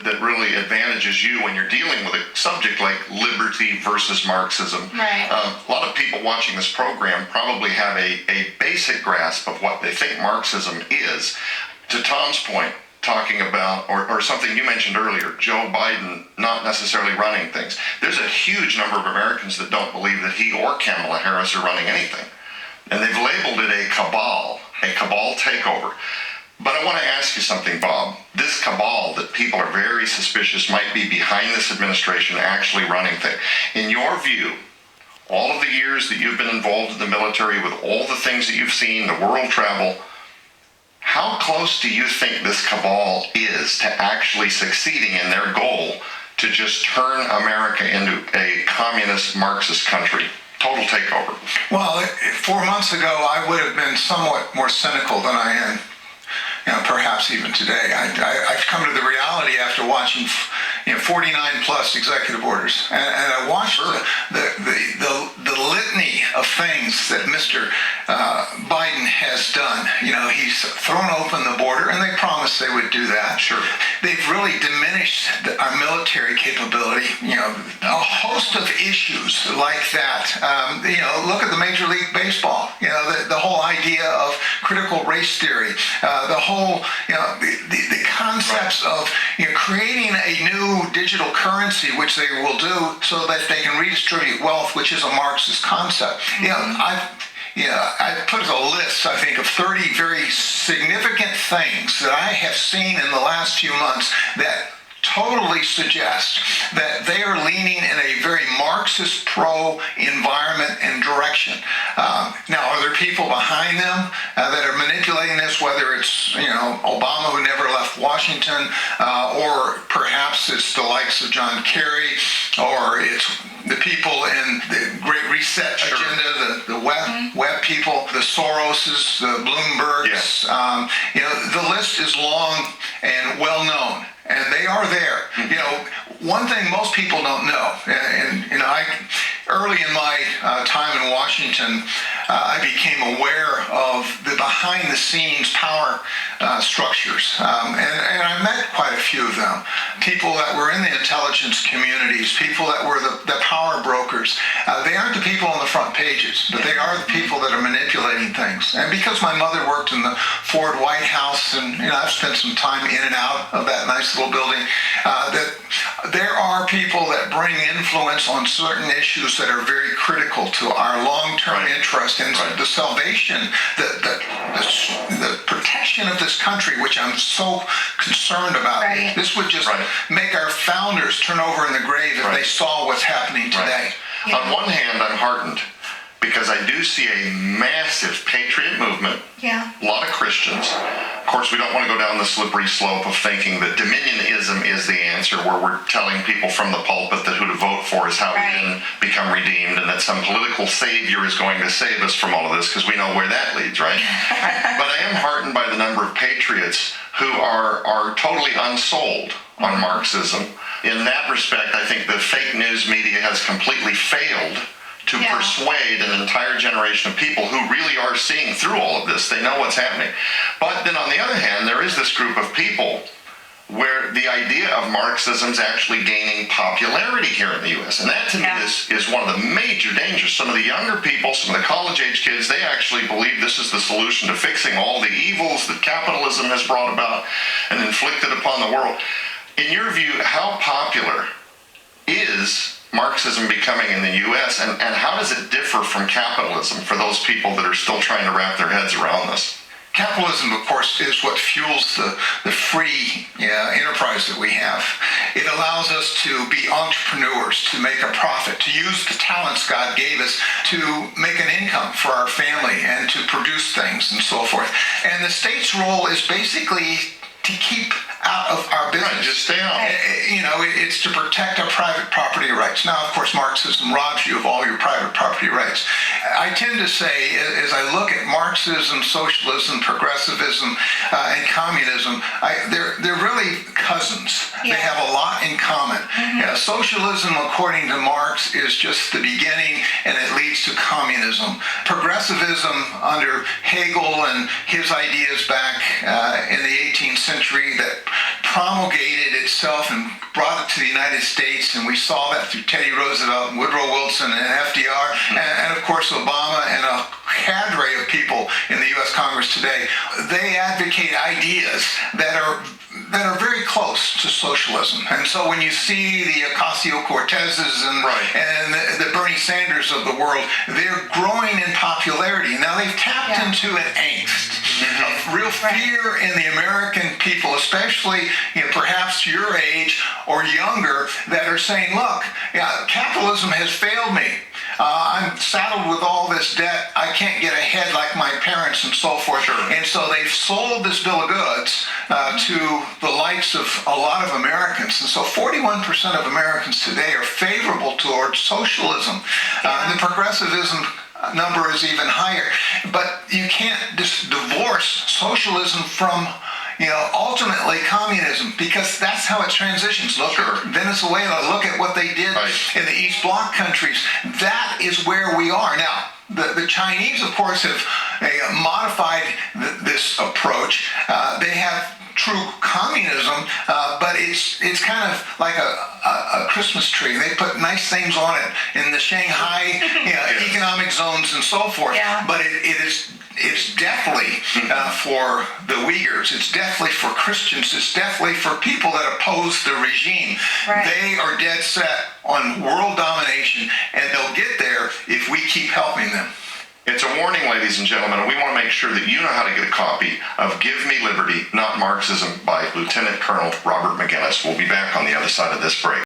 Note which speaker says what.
Speaker 1: that really advantages you when you're dealing with a subject like liberty versus Marxism.
Speaker 2: Right.
Speaker 1: A lot of people watching this program probably have a basic grasp of what they think Marxism is. To Tom's point, talking about, or something you mentioned earlier, Joe Biden not necessarily running things. There's a huge number of Americans that don't believe that he or Kamala Harris are running anything. And they've labeled it a cabal takeover. But I want to ask you something, Bob. This cabal that people are very suspicious might be behind this administration actually running things. In your view, all of the years that you've been involved in the military, with all the things that you've seen, the world travel, how close do you think this cabal is to actually succeeding in their goal to just turn America into a communist Marxist country? Total takeover.
Speaker 3: Well, 4 months ago, I would have been somewhat more cynical than I am. Perhaps even today. I've come to the reality after watching 49 plus executive orders, and I watched the litany of things that Mr. Biden has done. He's thrown open the border, and they promised they would do that.
Speaker 1: Sure.
Speaker 3: They've really diminished our military capability. A host of issues like that. Look at the Major League Baseball. The whole idea of critical race theory. The whole the concepts of creating a new digital currency, which they will do so that they can redistribute wealth, which is a Marxist concept. I put a list, I think, of 30 very significant things that I have seen in the last few months that totally suggest that they are leaning in a very Marxist pro-environment and direction. Now, are there people behind them that are manipulating this, whether it's, Obama, who never left Washington, or perhaps it's the likes of John Kerry, or it's the people in the Great Reset agenda, the web people, the Soroses, the Bloombergs.
Speaker 1: Yes.
Speaker 3: The list is long and well known. And they are there. One thing most people don't know, and I early in my time in Washington, I became aware of the behind-the-scenes power structures, and I met quite a few of them. People that were in the intelligence communities, people that were the power brokers. They aren't the people on the front pages, but they are the people that are manipulating things. And because my mother worked in the Ford White House, and I've spent some time in and out of that nice little building, that there are people that bring influence on certain issues that are very critical to our long-term interest in the salvation, the protection of this country, which I'm so concerned about.
Speaker 2: Right.
Speaker 3: This would just make our founders turn over in the grave if they saw what's happening today.
Speaker 1: Yeah. On one hand, I'm heartened because I do see a massive patriot movement.
Speaker 2: Yeah.
Speaker 1: A lot of Christians. Of course, we don't want to go down the slippery slope of thinking that dominionism is the answer, where we're telling people from the pulpit that who to vote for is how we then become redeemed, and that some political savior is going to save us from all of this, because we know where that leads, right? But I am heartened by the number of patriots who are totally unsold on Marxism. In that respect, I think the fake news media has completely failed to persuade an entire generation of people who really are seeing through all of this. They know what's happening. But then on the other hand, there is this group of people where the idea of Marxism is actually gaining popularity here in the U.S. And that to me is one of the major dangers. Some of the younger people, some of the college-age kids, they actually believe this is the solution to fixing all the evils that capitalism has brought about and inflicted upon the world. In your view, how popular is Marxism becoming in the U.S., and how does it differ from capitalism for those people that are still trying to wrap their heads around this?
Speaker 3: Capitalism, of course, is what fuels the free enterprise that we have. It allows us to be entrepreneurs, to make a profit, to use the talents God gave us to make an income for our family and to produce things and so forth. And the state's role is basically to keep out of our business.
Speaker 1: Right, just stay out.
Speaker 3: It's to protect our private property rights. Now, of course, Marxism robs you of all your private property rights. I tend to say, as I look at Marxism, socialism, progressivism, and communism, they're really cousins.
Speaker 2: Yeah.
Speaker 3: They have a lot in common. Socialism, according to Marx, is just the beginning, and it leads to communism. Progressivism, under Hegel and his ideas back in the 18th century, that promulgated itself and brought it to the United States, and we saw that through Teddy Roosevelt and Woodrow Wilson and FDR, and of course Obama and a cadre of people in the U.S. Congress today. They advocate ideas that are very close to socialism. And so when you see the Ocasio-Cortezes and the Bernie Sanders of the world, they're growing in popularity. Now they've tapped into an angst of real fear in the American people, especially perhaps your age or younger, that are saying, look, capitalism has failed me. I'm saddled with all this debt. I can't get ahead like my parents and so forth.
Speaker 1: Sure.
Speaker 3: And so they've sold this bill of goods to the likes of a lot of Americans. And so 41% of Americans today are favorable towards socialism. The progressivism number is even higher. But you can't just divorce socialism from ultimately communism, because that's how it transitions. Look at Venezuela, look at what they did in the East Bloc countries. That is where we are. Now, the Chinese, of course, have modified this approach. They have true communism, but it's kind of like a Christmas tree. They put nice things on it in the Shanghai economic zones and so forth.
Speaker 2: Yeah.
Speaker 3: But it's definitely for the Uyghurs. It's definitely for Christians. It's definitely for people that oppose the regime.
Speaker 2: Right.
Speaker 3: They are dead set on world domination, and they'll get there if we keep helping them.
Speaker 1: It's a warning, ladies and gentlemen, and we want to make sure that you know how to get a copy of Give Me Liberty, Not Marxism by Lieutenant Colonel Robert McGinnis. We'll be back on the other side of this break.